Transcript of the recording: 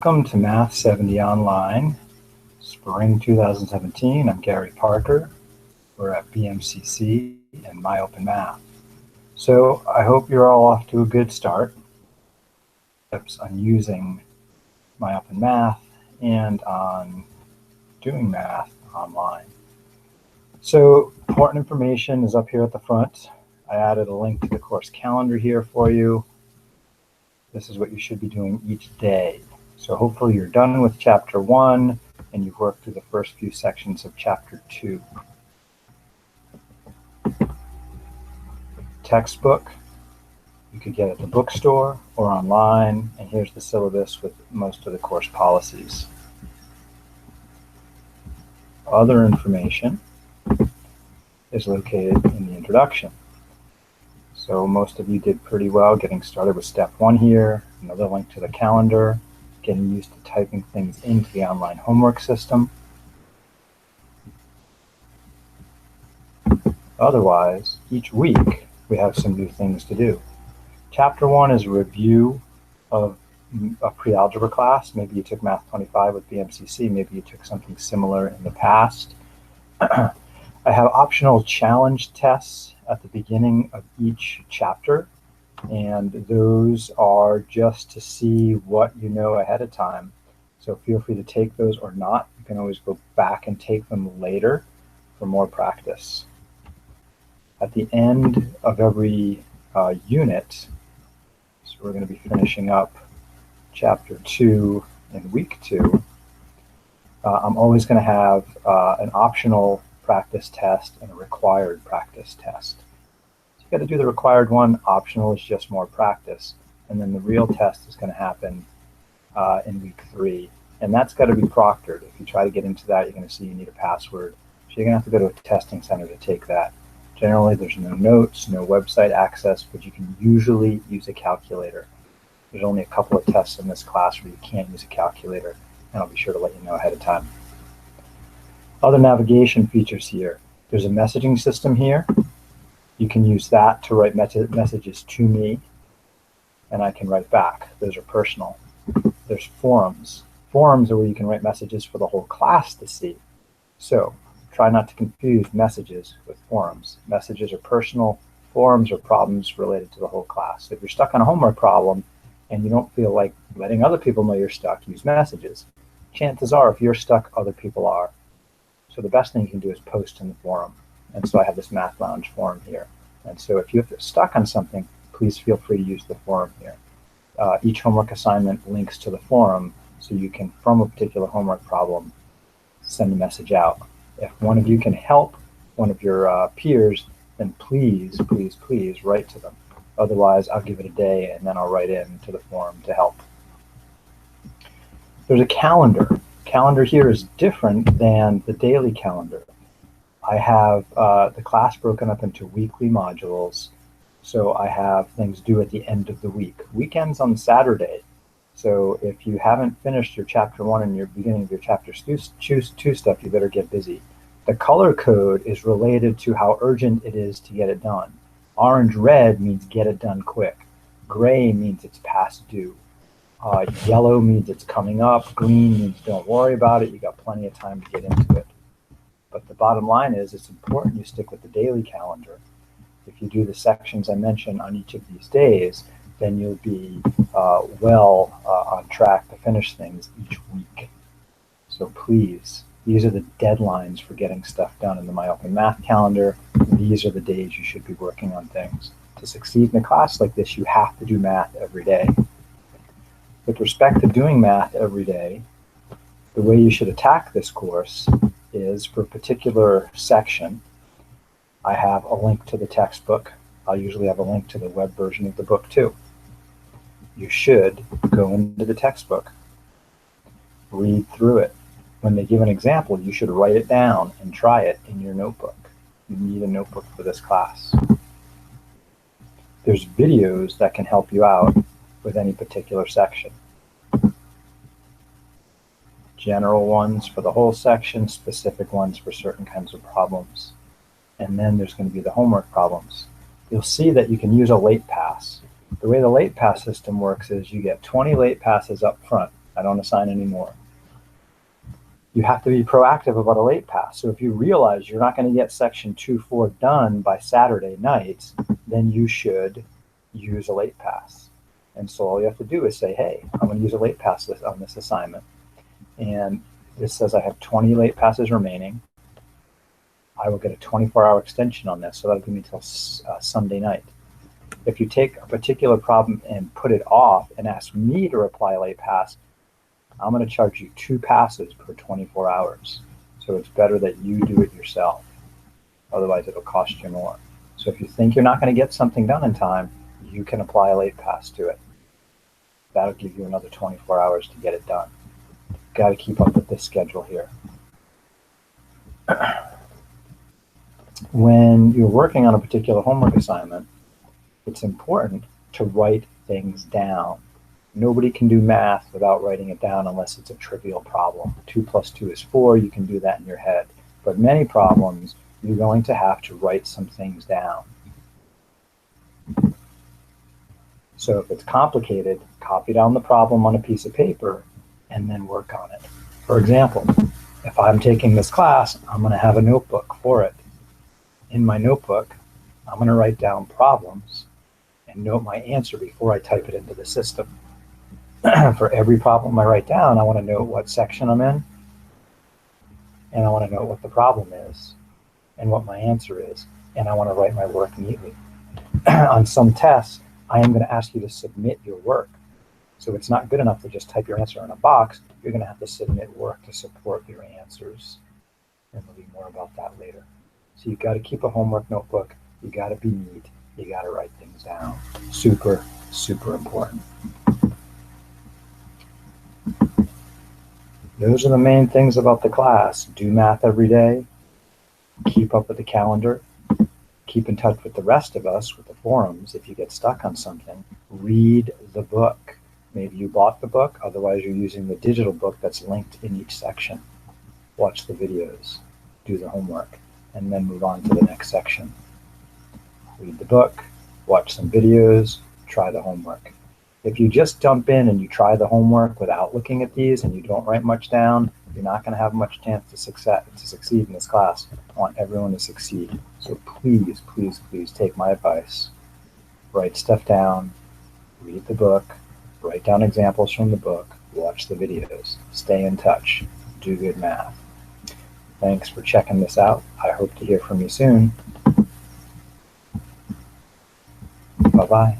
Welcome to Math 70 Online, Spring 2017. I'm Gary Parker. We're at BMCC and My Open Math. So I hope you're all off to a good start. Tips on using My Open Math and on doing math online. So important information is up here at the front. I added a link to the course calendar here for you. This is what you should be doing each day. So hopefully you're done with chapter 1 and you've worked through the first few sections of chapter 2. Textbook you could get at the bookstore or online, and here's the syllabus with most of the course policies. Other information is located in the introduction. So most of you did pretty well getting started with step 1 here. Another link to the calendar, getting used to typing things into the online homework system. Otherwise, each week we have some new things to do. Chapter 1 is a review of a pre-algebra class. Maybe you took Math 25 with BMCC, maybe you took something similar in the past. I have optional challenge tests at the beginning of each chapter, and those are just to see what you know ahead of time. So feel free to take those or not. You can always go back and take them later for more practice. At the end of every unit, so we're going to be finishing up chapter 2 in week 2, I'm always going to have an optional practice test and a required practice test. So you got to do the required one. Optional is just more practice, and then the real test is going to happen in week 3, and that's got to be proctored. If you try to get into that, you're going to see you need a password, so you're going to have to go to a testing center to take that. Generally, there's no notes, no website access, but you can usually use a calculator. There's only a couple of tests in this class where you can't use a calculator, and I'll be sure to let you know ahead of time. Other navigation features here. There's a messaging system here. You can use that to write messages to me, and I can write back. Those are personal. There's forums. Forums are where you can write messages for the whole class to see. So try not to confuse messages with forums. Messages are personal. Forums are problems related to the whole class. If you're stuck on a homework problem and you don't feel like letting other people know you're stuck, use messages. Chances are, if you're stuck, other people are. So the best thing you can do is post in the forum. And so I have this Math Lounge forum here. And so if you're stuck on something, please feel free to use the forum here. Each homework assignment links to the forum, so you can, from a particular homework problem, send a message out. If one of you can help one of your peers, then please, please, please write to them. Otherwise, I'll give it a day and then I'll write in to the forum to help. There's a calendar. Calendar here is different than the daily calendar. I have the class broken up into weekly modules, so I have things due at the end of the week. Weekends on Saturday. So if you haven't finished your chapter 1 and you're beginning of your chapter 2 stuff, you better get busy. The color code is related to how urgent it is to get it done. Orange-red means get it done quick. Gray means it's past due. Yellow means it's coming up. Green means don't worry about it. You got plenty of time to get into it. But the bottom line is it's important you stick with the daily calendar. If you do the sections I mentioned on each of these days, then you'll be well on track to finish things each week. So please, these are the deadlines for getting stuff done in the My Open Math calendar. These are the days you should be working on things. To succeed in a class like this, you have to do math every day. With respect to doing math every day, the way you should attack this course is, for a particular section, I have a link to the textbook. I'll usually have a link to the web version of the book too. You should go into the textbook, read through it. When they give an example, you should write it down and try it in your notebook. You need a notebook for this class. There's videos that can help you out with any particular section. General ones for the whole section, specific ones for certain kinds of problems. And then there's going to be the homework problems. You'll see that you can use a late pass. The way the late pass system works is you get 20 late passes up front. I don't assign anymore. You have to be proactive about a late pass. So if you realize you're not going to get section 2-4 done by Saturday night, then you should use a late pass. And so all you have to do is say, hey, I'm going to use a late pass on this assignment. And this says I have 20 late passes remaining. I will get a 24-hour extension on this, so that'll give me till Sunday night. If you take a particular problem and put it off and ask me to reply a late pass, I'm going to charge you 2 passes per 24 hours. So it's better that you do it yourself. Otherwise, it'll cost you more. So if you think you're not going to get something done in time, you can apply a late pass to it. That'll give you another 24 hours to get it done. You've got to keep up with this schedule here. When you're working on a particular homework assignment, it's important to write things down. Nobody can do math without writing it down unless it's a trivial problem. 2 + 2 is 4, you can do that in your head. But many problems, you're going to have to write some things down. So if it's complicated, copy down the problem on a piece of paper and then work on it. For example, if I'm taking this class, I'm going to have a notebook for it. In my notebook, I'm going to write down problems and note my answer before I type it into the system. For every problem I write down, I want to know what section I'm in, and I want to know what the problem is and what my answer is, and I want to write my work neatly. On some tests, I am going to ask you to submit your work. So it's not good enough to just type your answer in a box. You're going to have to submit work to support your answers, and there'll be more about that later. So you've got to keep a homework notebook. You got to be neat. You got to write things down. Super, super important. Those are the main things about the class. Do math every day. Keep up with the calendar. Keep in touch with the rest of us with the forums. If you get stuck on something, read the book. Maybe you bought the book. Otherwise, you're using the digital book that's linked in each section. Watch the videos. Do the homework. And then move on to the next section. Read the book. Watch some videos. Try the homework. If you just jump in and you try the homework without looking at these and you don't write much down, you're not going to have much chance to succeed in this class. I want everyone to succeed. So please, please, please take my advice. Write stuff down, read the book, write down examples from the book, watch the videos, stay in touch, do good math. Thanks for checking this out. I hope to hear from you soon. Bye-bye.